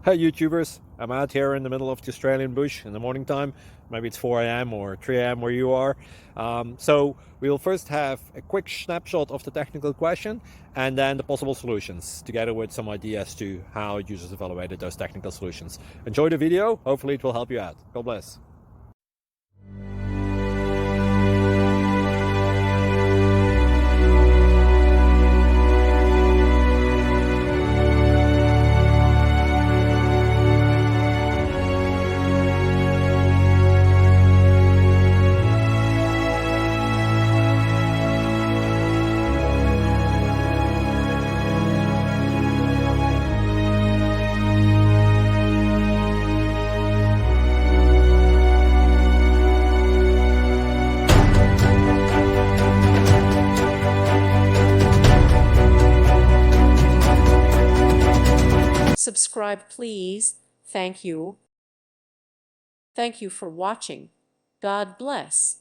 Hey YouTubers, I'm out here in the middle of the Australian bush in the morning time. Maybe it's 4 a.m. or 3 a.m. where you are. So we'll first have a quick snapshot of the technical question and then the possible solutions, together with some ideas to how users evaluated those technical solutions. Enjoy the video, hopefully it will help you out. God bless. Subscribe, please. Thank you. Thank you for watching. God bless.